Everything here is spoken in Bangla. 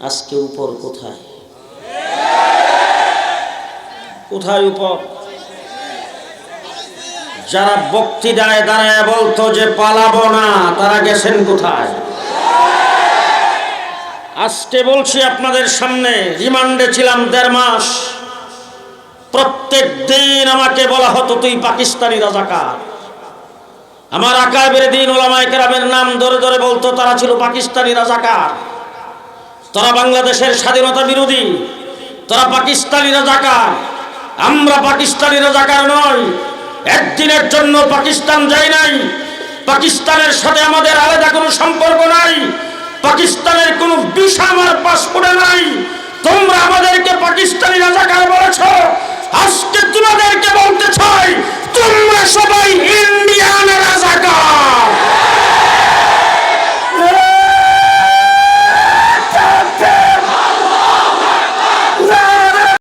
আজকে উপর কোথায়? কোথায় উপর? যারা বক্তৃতায় দাঁড়ায় বলতো যে পালাবো না, তারা গেছেন কোথায়? আজকে বলছি আপনাদের সামনে, রিমান্ডে ছিলাম 1.5 মাস। প্রত্যেক দিন আমাকে বলা হতো তুই পাকিস্তানি রাজাকার। আমার আকাবের দিন ওলামায়ে কেরামের নাম ধরে ধরে বলতো তারা ছিল পাকিস্তানি রাজাকার, তারা বাংলাদেশের স্বাধীনতা বিরোধী, তারা পাকিস্তানি রাজাকার। আমরা পাকিস্তানি রাজাকার নই, একদিনের জন্য পাকিস্তান যাই নাই, পাকিস্তানের সাথে আমাদের আলাদা কোনো সম্পর্ক নাই, পাকিস্তানের কোনো ভিসা আমার পাসপোর্টে নাই। তোমরা আমাদেরকে পাকিস্তানি রাজাকার বলেছ, আজকে তোমাদেরকে বলতে চাই তোমরা সবাই ইন্ডিয়ান রাজাকার।